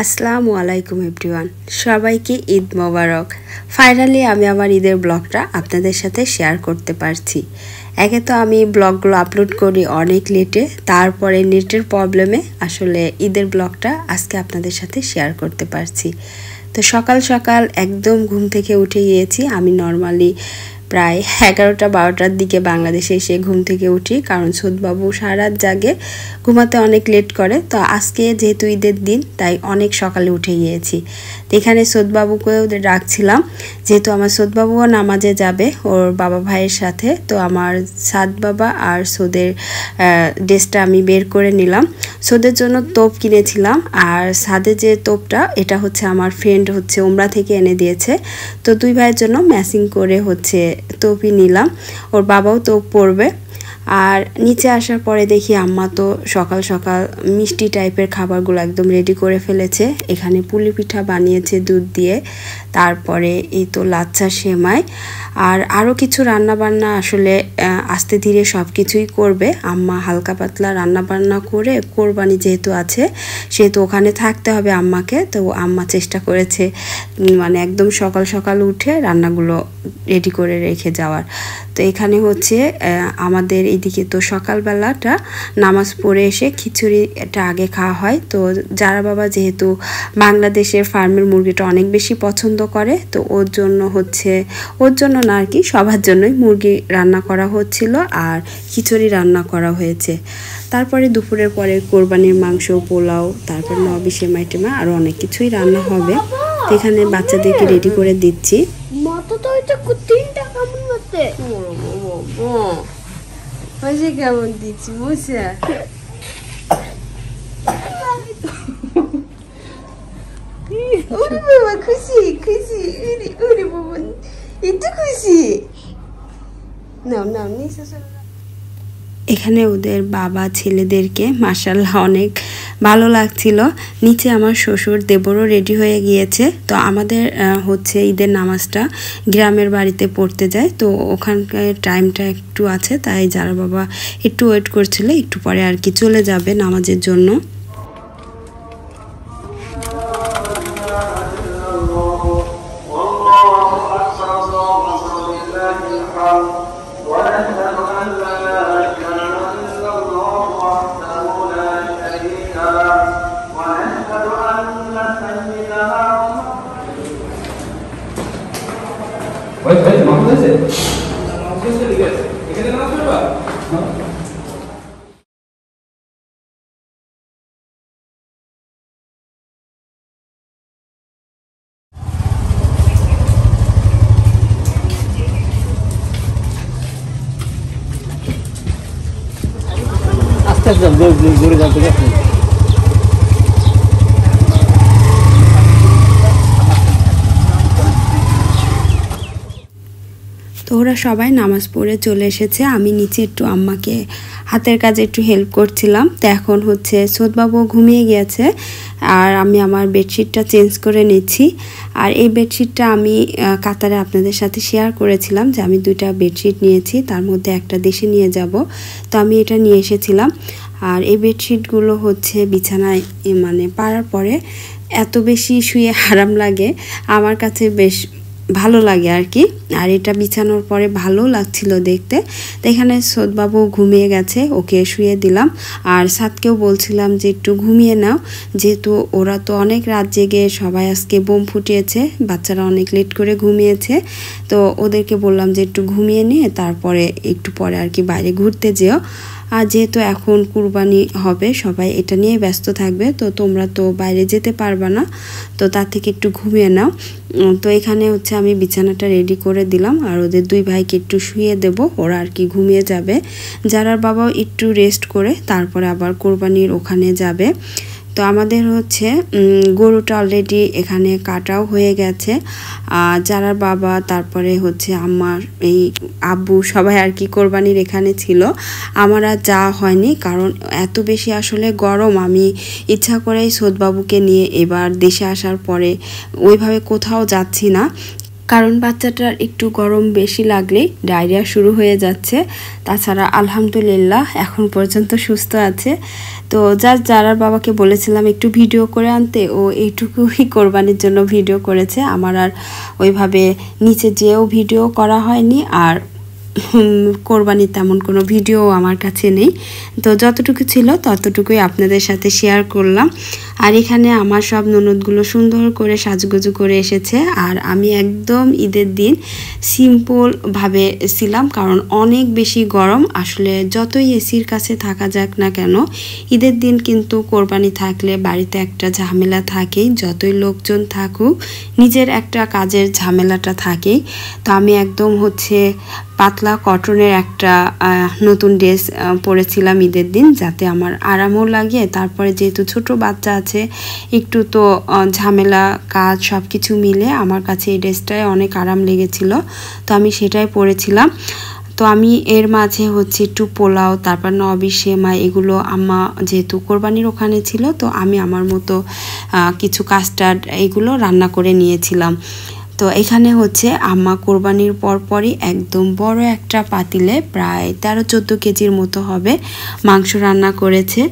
আসসালামু আলাইকুম এভরিওয়ান, সবাইকে ঈদ মোবারক। ফাইনালি আমি আমার ঈদের ব্লগটা আপনাদের সাথে শেয়ার করতে পারছি। একে তো আমি ব্লগগুলো আপলোড করি অনেক লেটে, তারপরে নেটের প্রবলেমে আসলে ঈদের ব্লগটা আজকে আপনাদের সাথে শেয়ার করতে পারছি। তো সকাল সকাল একদম ঘুম থেকে উঠে গিয়েছি। আমি নর্মালি প্রায় 11টা-12টার দিকে বাংলাদেশে এসে ঘুম থেকে উঠি, কারণ ছোটবাবু সারা রাত জাগে, ঘুমাতে অনেক লেট করে। তো আজকে যেহেতু ঈদের দিন তাই অনেক সকালে উঠে গিয়েছি। তো এখানে ছোটবাবুকেও ডাকছিলাম, যেহেতু আমার ছোটবাবুও নামাজে যাবে ওর বাবা ভাইয়ের সাথে। তো আমার সাদ বাবা আর সোদের ড্রেসটা আমি বের করে নিলাম। সোদের জন্য তোপ কিনেছিলাম, আর সাদে যে তোপটা এটা হচ্ছে আমার ফ্রেন্ড হচ্ছে ওমরা থেকে এনে দিয়েছে। তো দুই ভাইয়ের জন্য ম্যাচিং করে হচ্ছে তোপই নিলাম। ওর বাবাও তোপ পরবে। আর নিচে আসার পরে দেখি আম্মা তো সকাল সকাল মিষ্টি টাইপের খাবারগুলো একদম রেডি করে ফেলেছে। এখানে পুলি পিঠা বানিয়েছে দুধ দিয়ে, তারপরে এই তো লাচ্ছা সেমাই আর আরও কিছু রান্নাবান্না। আসলে আস্তে ধীরে সব কিছুই করবে আম্মা, হালকা পাতলা রান্নাবান্না করে। কোরবানি যেহেতু আছে সেহেতু ওখানে থাকতে হবে আম্মাকে। তো আম্মা চেষ্টা করেছে মানে একদম সকাল সকাল উঠে রান্নাগুলো রেডি করে রেখে যাওয়ার। তো এখানে হচ্ছে আমাদের এইদিকে তো সকালবেলাটা নামাজ পড়ে এসে খিচুড়িটা আগে খাওয়া হয়। তো যারা বাবা যেহেতু বাংলাদেশের ফার্মের মুরগিটা অনেক বেশি পছন্দ করে, তো ওর জন্য না আর কি, সবার জন্যই মুরগি রান্না করা হচ্ছিল আর খিচুড়ি রান্না করা হয়েছে। তারপরে দুপুরের পরে কোরবানির মাংস, পোলাও, তারপর নবি সেমাই টেমা আরও অনেক কিছুই রান্না হবে। তো এখানে বাচ্চাদেরকে রেডি করে দিচ্ছি। কেমন দিচ্ছি বুঝছে খুশি খুশি একটু খুশি এখানে ওদের বাবা ছেলেদেরকে মাশাআল্লাহ অনেক ভালো লাগছিল। নিচে আমার শ্বশুর দেবরও রেডি হয়ে গিয়েছে। তো আমাদের হচ্ছে ঈদের নামাজটা গ্রামের বাড়িতে পড়তে যায়, তো ওখানকার টাইমটা একটু আছে, তাই যারা বাবা একটু ওয়েট করছিল, একটু পরে আর কি চলে যাবে নামাজের জন্য। তো ওরা সবাই নামাজ পড়ে চলে এসেছে। আমি নিচে একটু আম্মাকে হাতের কাজে একটু হেল্প করছিলাম। তো এখন হচ্ছে ছোটবাবু ঘুমিয়ে গিয়েছে আর আমি আমার বেডশিটটা চেঞ্জ করে নিচ্ছি। আর এই বেডশিটটা আমি কাতারে আপনাদের সাথে শেয়ার করেছিলাম যে আমি 2টা বেডশিট নিয়েছি, তার মধ্যে একটা দেশে নিয়ে যাব। তো আমি এটা নিয়ে এসেছিলাম। আর এই বেডশিটগুলো হচ্ছে বিছানায় মানে পাড়ার পরে এত বেশি শুয়ে আরাম লাগে, আমার কাছে বেশ ভালো লাগে আর কি। আর এটা বিছানোর পরে ভালো লাগছিল দেখতে। তো এখানে ছোটবাবু ঘুমিয়ে গেছে, ওকে শুয়ে দিলাম। আর সাদকেও বলছিলাম যে একটু ঘুমিয়ে নাও, যেহেতু ওরা তো অনেক রাত জেগে সবাই আজকে বোম ফুটিয়েছে, বাচ্চারা অনেক লেট করে ঘুমিয়েছে। তো ওদেরকে বললাম যে একটু ঘুমিয়ে নিয়ে তারপরে একটু পরে আর কি বাইরে ঘুরতে যেও। আর যেহেতু এখন কুরবানি হবে, সবাই এটা নিয়ে ব্যস্ত থাকবে, তো তোমরা তো বাইরে যেতে পারবে না, তো তার থেকে একটু ঘুমিয়ে নাও। তো এখানে হচ্ছে আমি বিছানাটা রেডি করে দিলাম আর ওদের 2 ভাইকে একটু শুয়ে দেব, ওরা আর কি ঘুমিয়ে যাবে। যারার বাবাও একটু রেস্ট করে তারপরে আবার কোরবানির ওখানে যাবে। তো আমাদের হচ্ছে গরুটা অলরেডি এখানে কাটাও হয়ে গেছে। যারার বাবা, তারপরে হচ্ছে আমার এই আব্বু সবাই আর কি কোরবানির এখানে ছিল। আমার আর যাওয়া হয়নি, কারণ এত বেশি আসলে গরম। আমি ইচ্ছা করেই ছোটবাবুকে নিয়ে এবার দেশে আসার পরে ওইভাবে কোথাও যাচ্ছি না। কারণ বাচ্চাটার একটু গরম বেশি লাগলেই ডায়রিয়া শুরু হয়ে যাচ্ছে। তাছাড়া আলহামদুলিল্লাহ এখন পর্যন্ত সুস্থ আছে। তো যারা বাবাকে বলেছিলাম একটু ভিডিও করে আনতে, ও এইটুকুই কোরবানির জন্য ভিডিও করেছে। আমার আর ওইভাবে নিচে যেও ভিডিও করা হয়নি, আর কোরবানির তেমন কোনো ভিডিও আমার কাছে নেই। তো যতটুকু ছিল ততটুকুই আপনাদের সাথে শেয়ার করলাম। আর এখানে আমার সব ননদগুলো সুন্দর করে সাজগুজু করে এসেছে, আর আমি একদম ঈদের দিন সিম্পলভাবে ছিলাম, কারণ অনেক বেশি গরম। আসলে যতই এসির কাছে থাকা যাক না কেন, ঈদের দিন কিন্তু কোরবানি থাকলে বাড়িতে একটা ঝামেলা থাকেই। যতই লোকজন থাকুক, নিজের একটা কাজের ঝামেলাটা থাকেই। তো আমি একদম পাতলা কটনের একটা নতুন ড্রেস পরেছিলাম ঈদের দিন, যাতে আমার আরামও লাগে। তারপরে যেহেতু ছোট বাচ্চা আছে, একটু তো ঝামেলা কাজ সব কিছু মিলে আমার কাছে এই ড্রেসটাই অনেক আরাম লেগেছিল। তো আমি সেটাই পরেছিলাম। তো আমি এর মাঝে একটু পোলাও, তারপর নবি সেমাই, এগুলো আম্মা যেহেতু কোরবানির ওখানে ছিল, তো আমি আমার মতো কিছু কাস্টার্ড এগুলো রান্না করে নিয়েছিলাম। তো এখানে আম্মা কোরবানির পরপরই একদম বড় একটা পাতিলে প্রায় 13-14 কেজির মতো হবে মাংস রান্না করেছে।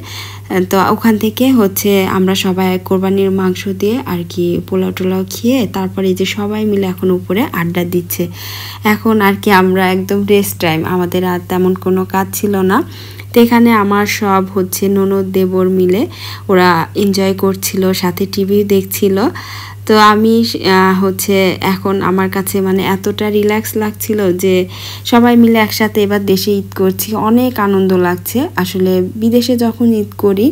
তো ওখান থেকে আমরা সবাই কোরবানির মাংস দিয়ে আর কি পোলাও টোলাও খেয়ে তারপরে এই যে সবাই মিলে এখন উপরে আড্ডা দিচ্ছে। এখন আর কি আমরা একদম রেস্ট টাইম, আমাদের আর তেমন কোনো কাজ ছিল না। তো এখানে আমার সব ননদ দেবর মিলে ওরা এনজয় করছিল, সাথে টিভি দেখছিল। তো আমি এখন আমার কাছে মানে এতটা রিল্যাক্স লাগছিল যে সবাই মিলে একসাথে এবার দেশে ঈদ করছি, অনেক আনন্দ লাগছে। আসলে বিদেশে যখন ঈদ করি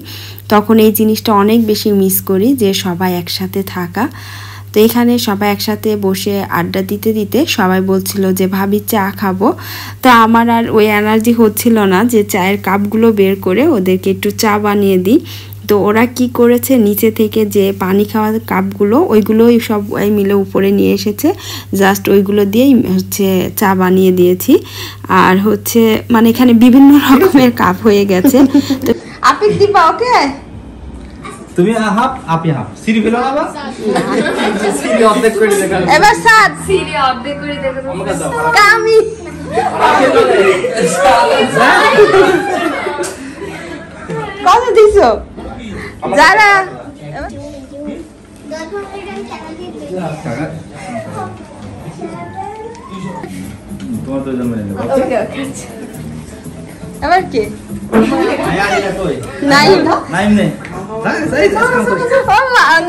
তখন এই জিনিসটা অনেক বেশি মিস করি, যে সবাই একসাথে থাকা। তো এখানে সবাই একসাথে বসে আড্ডা দিতে দিতে সবাই বলছিল যে ভাবি চা খাবো। তো আমার আর ওই এনার্জি হচ্ছিল না যে চায়ের কাপগুলো বের করে ওদেরকে একটু চা বানিয়ে দিই। তো ওরা কি করেছে, নিচে থেকে যে পানি খাওয়ার কাপগুলো ওইগুলোই সব মিলে উপরে নিয়ে এসেছে, জাস্ট ওইগুলো দিয়েই চা বানিয়ে দিয়েছি। আর মানে এখানে বিভিন্ন রকমের কাপ হয়ে গেছে। তো আপনি দিবা ওকে, তুমি হাফ আপনি হাফ সিরি ফেলো না বা সিরি অর্ধেক করে দেখা এবার সাত সিরি অর্ধেক করে দেখা আমাকে দাও কামি কত দিছো যারা তোমার তো জন্ম নেই ওকে ওকে এবার কে আয়া আয়া কই নাইম নাইম নে সাই কাম করি ও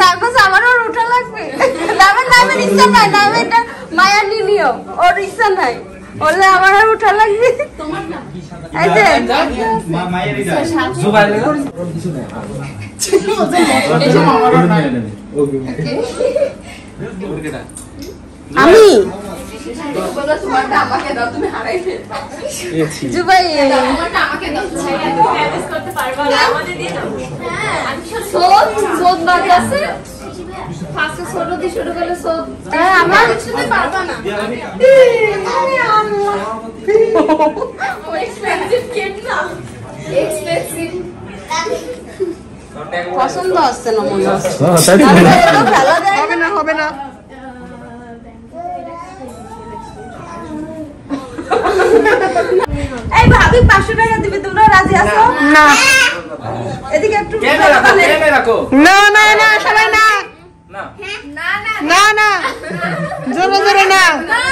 নার্ভাস আমারও উঠা লাগবে। নামের ইচ্ছা নাই, নামেরটা মায়া নিলিও, ওর ইচ্ছা নাই, বললে আমার আর উঠা লাগবে। তোমার না এই যে মায়ের এটা জুবাই লাগা কিছু নাই এসব আমার নাই ওকে ওকে আমি বলো তোমারটা আমাকে দাও, তুমি হারাইবে। জুবাই তোমারটা আমাকে দাও, ম্যানেজ করতে পারবা না, আমাদের দিয়ে দাও। হ্যাঁ আমি সোদ বাকি আছে, ফার্স্টে ছোট দিয়ে শুরু করলে সোদ, আমার কিছুতে পারবা না। আরে আল্লাহ ও এক্সপেন্সিভ কেক না, এক্সপেন্সিভ পছন্দ হচ্ছে না মনে হচ্ছে। হবে না হবে না এই ভাবি 500 টাকা দিবে, তোমরা রাজি আছো? না এদিকে একটু ক্যামেরা রাখো না না না সবাই না না না না না না জোরে জোরে না না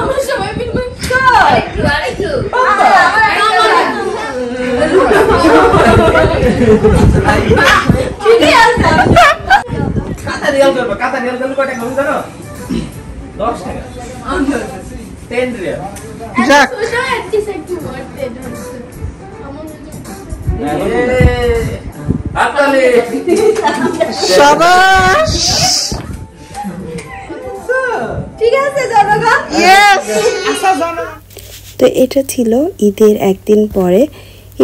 আমার সময় বিলকুল আরেকটু ঠিকই আছে। কাটা রিয়াল করবে, কাটা রিয়াল করলে কত টাকা হবে জানো? 10 টাকা 10 রিয়াল যাক হাততালি শাবাশ ঠিক আছে জনগণ, ইয়েস আচ্ছা জনগণ। তো এটা ছিল ঈদের একদিন পরে।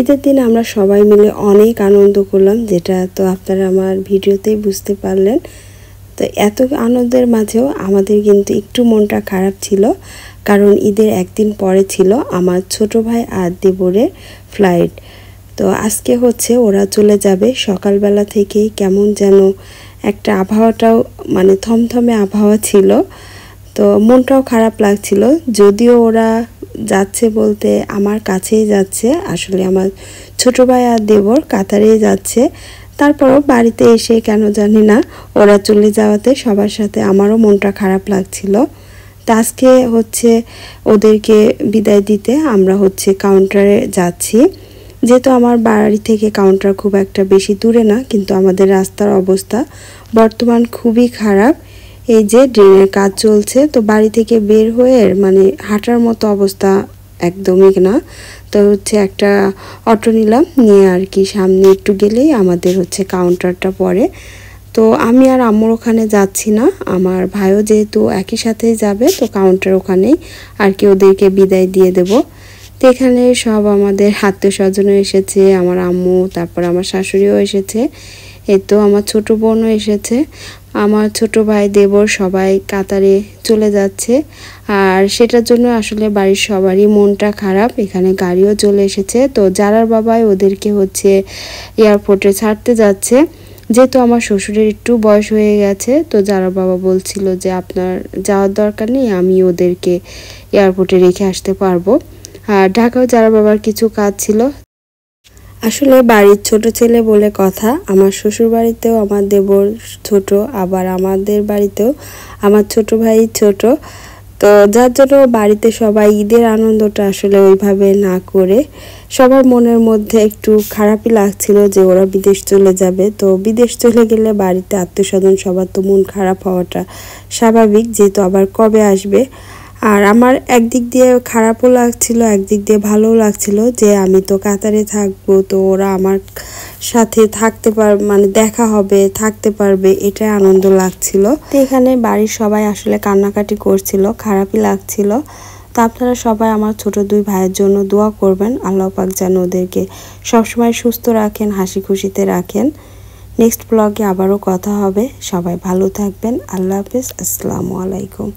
ঈদের দিন আমরা সবাই মিলে অনেক আনন্দ করলাম, যেটা তো আপনারা আমার ভিডিওতেই বুঝতে পারলেন। তো এত আনন্দের মাঝেও আমাদের কিন্তু একটু মনটা খারাপ ছিল, কারণ ঈদের একদিন পরে ছিল আমার ছোট ভাই আর দেবরের ফ্লাইট। তো আজকে হচ্ছে ওরা চলে যাবে। সকালবেলা থেকেই কেমন যেন একটা আবহাওয়াটাও মানে থমথমে আবহাওয়া ছিল, তো মনটাও খারাপ লাগছিল। যদিও ওরা যাচ্ছে বলতে আমার কাছেই যাচ্ছে, আসলে আমার ছোট ভাই আর দেবর কাতারেই যাচ্ছে। তারপরও বাড়িতে এসে কেন জানি না ওরা চলে যাওয়াতে সবার সাথে আমারও মনটা খারাপ লাগছিল। তো আজকে হচ্ছে ওদেরকে বিদায় দিতে আমরা হচ্ছে কাউন্টারে যাচ্ছি। যেহেতু আমার বাড়ি থেকে কাউন্টার খুব একটা বেশি দূরে না, কিন্তু আমাদের রাস্তার অবস্থা বর্তমান খুবই খারাপ। এই যে ড্রেনের কাজ চলছে, তো বাড়ি থেকে বের হয়ে মানে হাঁটার মতো অবস্থা একদমই না। তো হচ্ছে একটা অটো নিলাম, নিয়ে আর কি সামনে একটু গেলেই আমাদের হচ্ছে কাউন্টারটা পড়ে। তো আমি আর আম্মুর ওখানে যাচ্ছি না, আমার ভাইও যেহেতু একই সাথেই যাবে, তো কাউন্টার ওখানেই আর কি ওদেরকে বিদায় দিয়ে দেব। তো এখানে সব আমাদের আত্মীয় স্বজনও এসেছে, আমার আম্মু, তারপর আমার শাশুড়িও এসেছে, এই তো আমার ছোট বোনও এসেছে, আমার ছোট ভাই দেবর সবাই কাতারে চলে যাচ্ছে। আর সেটার জন্য আসলে বাড়ির সবারই মনটা খারাপ। এখানে গাড়িও চলে এসেছে, তো যারার বাবাই ওদেরকে হচ্ছে এয়ারপোর্টে ছাড়তে যাচ্ছে। যেহেতু আমার শ্বশুরের একটু বয়স হয়ে গেছে, তো যারা বাবা বলছিল যে আপনার যাওয়ার দরকার নেই, আমি ওদেরকে এয়ারপোর্টে রেখে আসতে পারবো। আর ঢাকাও যারা বাবার কিছু কাজ ছিল। আসলে বাড়ির ছোট ছেলে বলে কথা, আমার শ্বশুর বাড়িতেও আমার দেবর ছোট, আবার আমাদের বাড়িতেও আমার ছোট ভাই ছোট। তো যার জন্য বাড়িতে সবাই ঈদের আনন্দটা আসলে ওইভাবে না করে সবার মনের মধ্যে একটু খারাপই লাগছিল যে ওরা বিদেশ চলে যাবে। তো বিদেশ চলে গেলে বাড়িতে আত্মীয় স্বজন সবার তো মন খারাপ হওয়াটা স্বাভাবিক, যেহেতু আবার কবে আসবে। আর আমার একদিক দিয়ে খারাপও লাগছিল, একদিক দিয়ে ভালোও লাগছিল যে আমি তো কাতারে থাকবো, তো ওরা আমার সাথে থাকতে মানে দেখা হবে, থাকতে পারবে, এটাই আনন্দ লাগছিল। তো এখানে বাড়ির সবাই আসলে কান্নাকাটি করছিল, খারাপই লাগছিল। তো আপনারা সবাই আমার ছোট দুই ভাইয়ের জন্য দোয়া করবেন, আল্লাহ পাক যেন ওদেরকে সবসময় সুস্থ রাখেন, হাসি খুশিতে রাখেন। নেক্সট ব্লগে আবারও কথা হবে, সবাই ভালো থাকবেন, আল্লাহ হাফেজ, আসসালামু আলাইকুম।